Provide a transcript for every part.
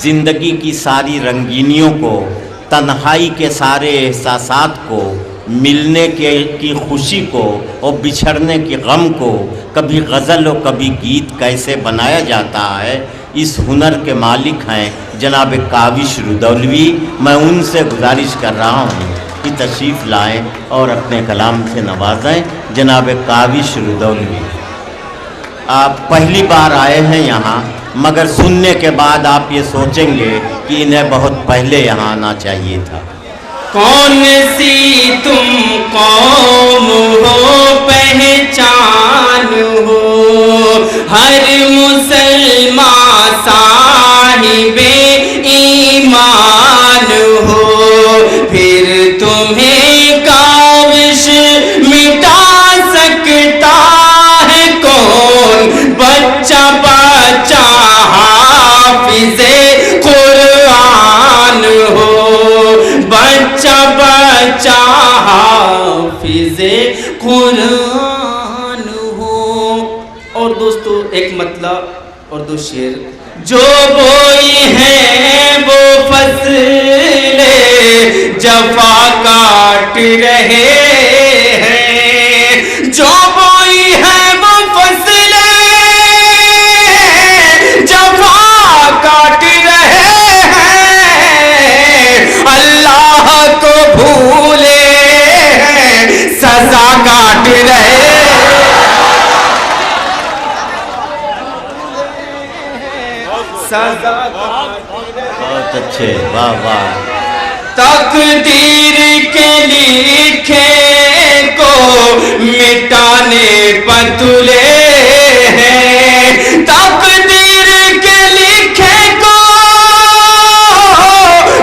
ज़िंदगी की सारी रंगीनियों को, तन्हाई के सारे एहसासात को, मिलने की खुशी को और बिछड़ने के गम को कभी गज़ल और कभी गीत कैसे बनाया जाता है, इस हुनर के मालिक हैं जनाब काविश रुदौलवी। मैं उनसे गुजारिश कर रहा हूँ कि तशरीफ़ लाएं और अपने कलाम से नवाजें। जनाब काविश रुदौलवी, आप पहली बार आए हैं यहाँ, मगर सुनने के बाद आप ये सोचेंगे कि इन्हें बहुत पहले यहाँ आना चाहिए था। कौन सी तुम कौम हो पहचान हो, हर मुसलमान साहिबे ईमान हो, फिर तुम्हें काविश मिटा सकता है कौन, बच्चा बच्चा हाफिज़े कुरान हो, बच्चा बच्चा हाफिज़े कुरान हो। और दोस्तों एक मतलब और दो शेर। जो बोई है वो फसले जफा काट रहे हैं, जो बोई है वो फसले जफा काट रहे हैं, अल्लाह को भूले हैं सजा काट रहे सजा। बहुत अच्छे, वाह वाह। तकदीर के लिखे को मिटाने पतुले हैं, तकदीर के लिखे को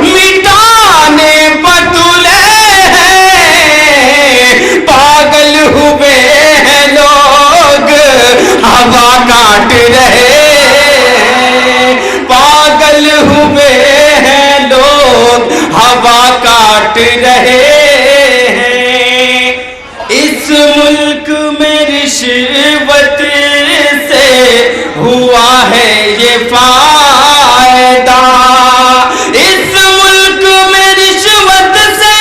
मिटाने पतुले हैं, पागल हुए हैं लोग हवा काट रहे, पागल हुए हैं लोग हवा काट रहे हैं। इस मुल्क में रिश्वत से हुआ है ये फायदा, इस मुल्क में रिश्वत से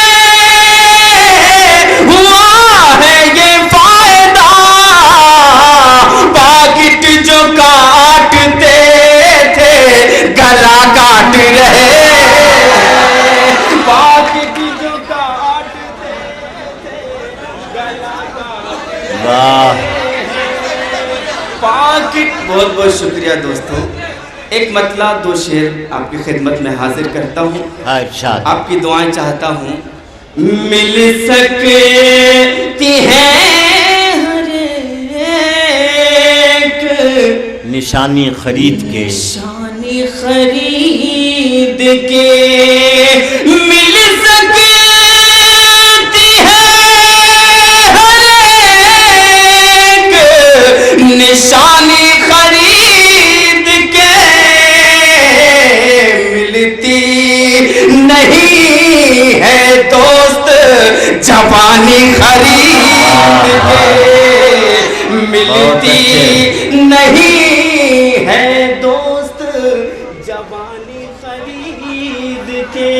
हुआ है ये फायदा, पाकिट जो काटते थे गला काट रहे, पाकिट जो काटते थे गला काट रहे। वाह, पाकिट। बहुत बहुत शुक्रिया दोस्तों। एक मतलब दो शेर आपकी खिदमत में हाजिर करता हूँ, अच्छा, आपकी दुआएं चाहता हूँ। मिल सकती है हर एक निशानी खरीद के, निशानी खरीद के, मिल सकती है हर एक निशानी खरीद के, मिलती नहीं है दोस्त जवानी खरीद के, मिलती नहीं है दोस्त जवानी खरीद के।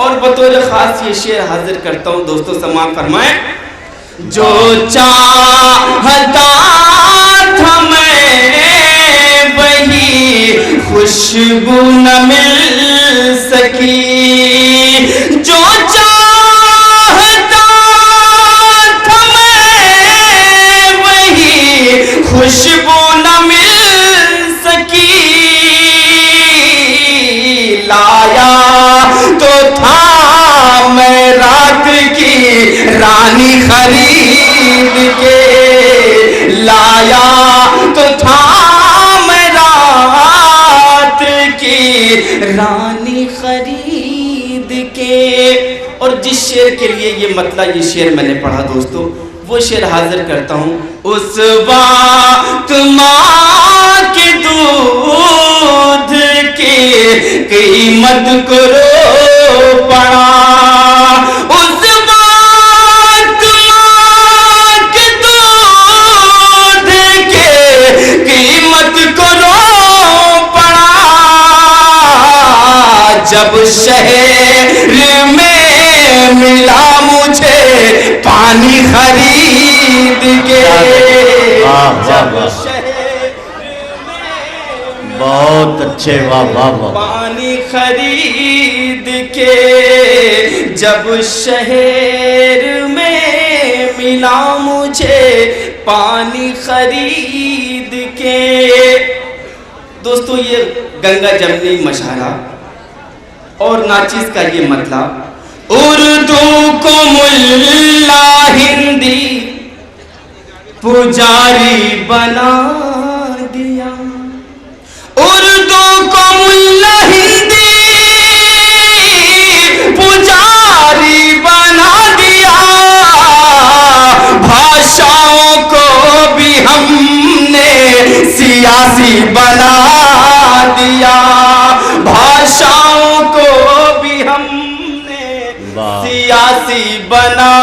और बतौर खास ये शेर हाजिर करता हूँ दोस्तों, समाअत फरमाएं। जो चाहता था मैं वही खुशबू न मिल सकी, जो चाहता था मैं वही खुशबू न मिल सकी, लाया तो था मैं रात की रानी खरीद के, लाया तो था मैं रात की रानी खरीद के। और जिस शेर के लिए ये मतलब ये शेर मैंने पढ़ा दोस्तों, वो शेर हाजिर करता हूँ। उस वक्त माँ के दूध की कीमत करो पड़ा, उस वक्त माँ के दूध की कीमत करो पड़ा, जब शहर में मिला मुझे पानी खरीद के। वाह वाह जब वाह, शहर बहुत अच्छे, वाह वाह वाह। पानी खरीद के, जब शहर में मिला मुझे पानी खरीद के। दोस्तों ये गंगा जमनी मशारा और नाचीज का ये मतलब। उर्दू को मुल्ला हिंदी पुजारी बना दिया, उर्दू को मुल्ला हिंदी पुजारी बना दिया, भाषाओं को भी हमने सियासी बना दिया, भाषाओं को भी हमने सियासी बना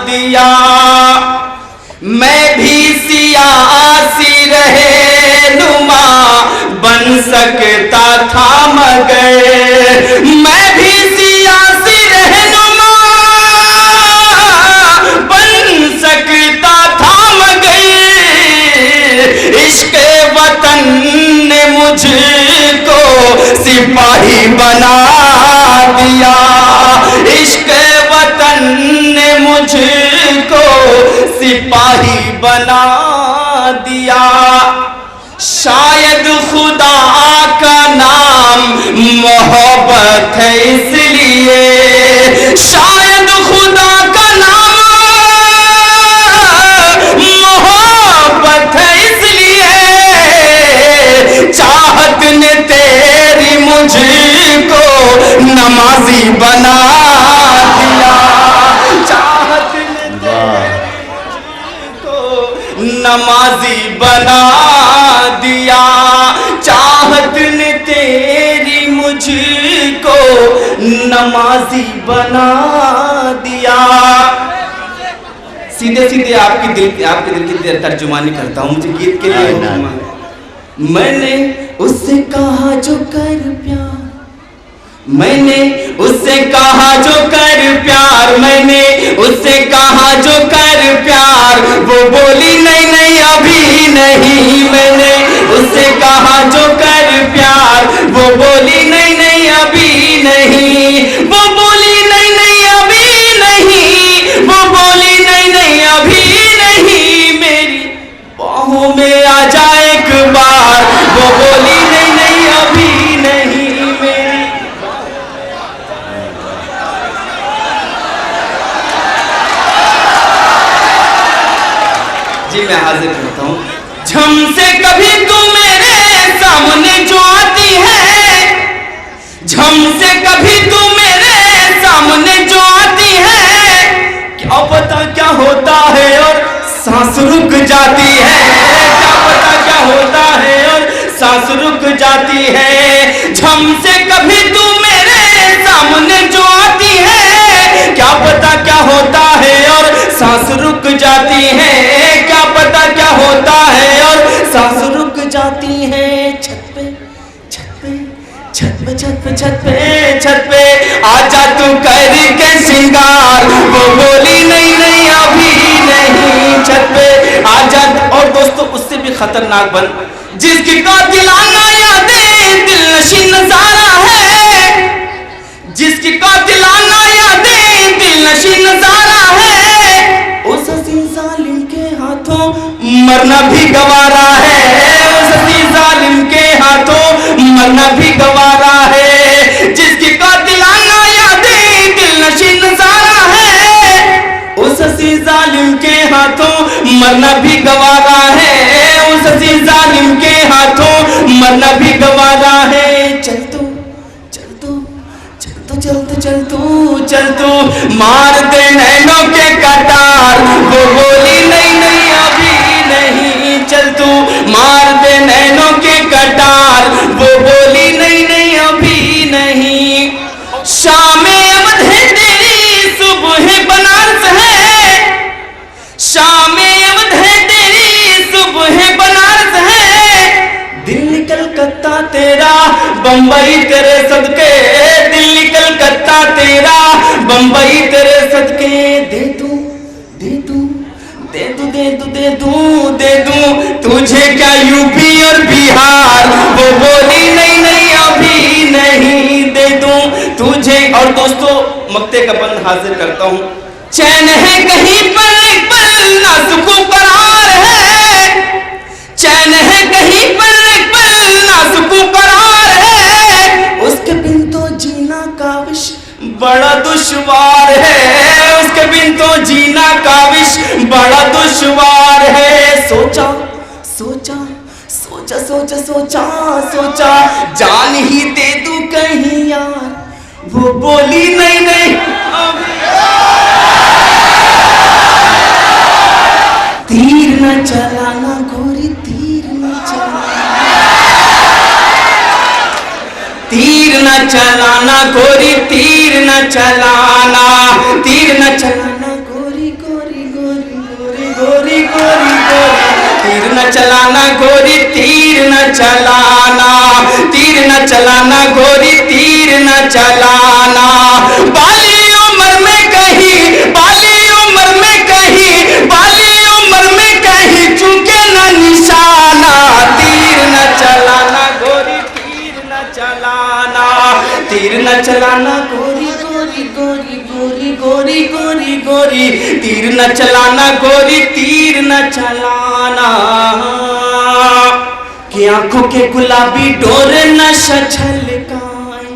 दिया। मैं भी सियासी रहनुमा बन सकता था मगर, मैं भी सियासी रहनुमा बन सकता था मगर, इश्क़ वतन ने मुझको सिपाही बना दिया, इश्क़ वतन ने मुझको सिपाही बना दिया। शायद खुदा का नाम मोहब्बत है इसलिए, शायद खुदा का नाम मोहब्बत है इसलिए, चाहत ने तेरी मुझको नमाजी बना दिया, चाहत ने नमाजी बना दिया, चाहत ने तेरी मुझको नमाजी बना दिया। सीधे सीधे आपके दिल की तर्जुमानी करता हूँ, मुझे गीत के लिए। मैंने उससे कहा जो कर प्यार, मैंने उससे कहा जो कर प्यार, मैंने उससे कहा जो कर प्यार, वो बोली नहीं नहीं अभी नहीं। मैंने उससे कहा जो कर प्यार, वो बोली नहीं नहीं अभी नहीं, वो बोली नहीं नहीं अभी नहीं, वो बोली नहीं नहीं अभी नहीं, मेरी बाहों में आ जा एक बार, वो बोली नहीं नहीं अभी नहीं, मेरी। जी मैं हाजिर करता हूँ। झम से कभी तू मेरे सामने जो आती है, झम से कभी तू मेरे सामने जो आती है, क्या पता क्या होता है और सांस रुक जाती है, क्या पता क्या होता है और सांस रुक जाती है। झम से कभी तू मेरे सामने जो आती है, क्या पता क्या होता है और सांस रुक जाती है, क्या पता क्या होता है और सांस रुक जाती है। छत पे छत पे छत पे छत पे छत पे छत पे आजा तू करके श्रृंगार, वो बोली नहीं नहीं अभी नहीं, छत पे आजा। और दोस्तों उससे भी खतरनाक बन, जिसकी कातिलाना यादें दिलनशी नजारा है, जिसकी कातिलाना यादें दिलनशी नजारा है, उस हसीन जालिम के हाथों मरना भी गवारा है, उस हसीन जालिम के हाथों मरना भी गवारा है। जिसकी कातिलाना यादें दिलनशी नजारा है, उस हसीन जालिम के हाथों मरना भी गवारा है, उस हसीन जालिम के हाथों मरना भी गवारा है। चल तू चल तू चल तू चल तू चल तू चल तू मार दे नैनों के कटार, वो बोली नहीं नहीं अभी नहीं, चल तू मार दे नैनों के कटार, वो बोली नहीं नहीं अभी नहीं। शाम अवध है तेरी सुबह बनारस है, शाम अवध है तेरी सुबह बनारस है, दिल्ली कलकत्ता तेरा बंबई तेरे सदके, मेरा बंबई तेरे सदके दे दूं दे दूं दे दूं दे दूं दे दूं दे दूं तुझे क्या यूपी और बिहार। वो बोली नहीं नहीं अभी नहीं दे दूं तुझे। और दोस्तों मक्ते का बंद हाजिर करता हूं। चैन है कहीं पर एक पल ना सुकून करार है, चैन है कहीं पर एक पल ना सुकून करार है, उसके बिन तो जीना काविश बड़ा दुश्वार है, उसके बिन तो जीना काविश बड़ा दुश्वार है। सोचा सोचा सोचा सोचा सोचा सोचा जान ही दे दूं कहीं यार। वो बोली नहीं नहीं तीर न चलाना गोरी तीर न चलाना, तीर न चलाना गोरी तीर न चलाना, तीर न चलाना गोरी गोरी गोरी गोरी गोरी गोरी गोरी, तीर न चलाना गोरी तीर न चलाना, तीर न चलाना गोरी तीर न चलाना। बाली उम्र में कहीं, बाली उम्र में कहीं, बाली उम्र में कहीं चुके न निशाना, तीर न चलाना गोरी तीर न चलाना, तीर न चलाना गोरी गोरी गोरी गोरी गोरी गोरी गोरी, तीर न चलाना गोरी तीर न चलाना। कि आंखों के गुलाबी डोर नशा छलकाए,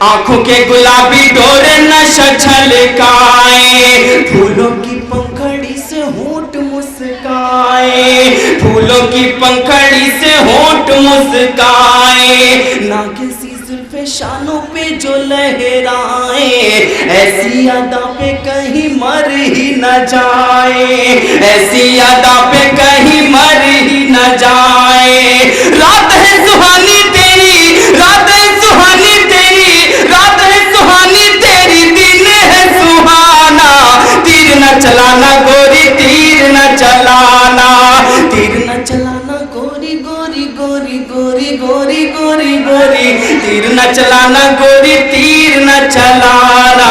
आंखों के गुलाबी डोर नशा छलकाए, फूलों की पंखड़ी से होंठ मुस्काए, फूलों की पंखड़ी से होंठ मुस्काए, नागिन सी जुल्फे शानों पे जो लहराए, ऐसी अदा पे कहीं मर ही न जाए, ऐसी अदा पे कहीं मर ही न जाए। रात है सुहानी तेरी, रात है सुहानी तेरी, रात है सुहानी तेरी, दिन है सुहाना, तीर न चलाना गोरी तीर न चलाना, तीर न चलाना गोरी गोरी गोरी गोरी गोरी गोरी गोरी, तीर न चलाना गोरी तीर न चलाना।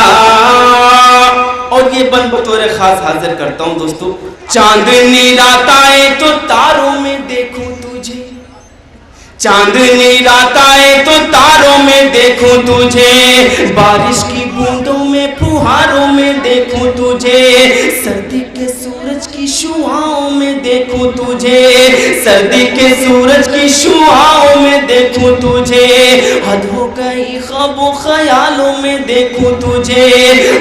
और ये बन बतौर खास हाजिर करता हूं दोस्तों। चांदनी रात आए तो तारों में देखूं तुझे, चांदनी रात आए तो तारों में देखूं तुझे, बारिश की बूंदों में फुहारों में देखूं तुझे, सर्दी के सूरज की शुआओं में देखूं तुझे, सर्दी के सूरज की शुआओं में देखूं तुझे, हद हो गई ख्वाबों ख्यालों में देखूं तुझे,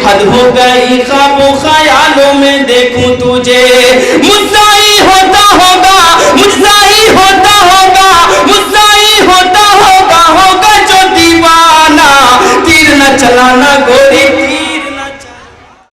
हद हो गई ख्वाबों ख्यालों में देखूं तुझे, मुझसे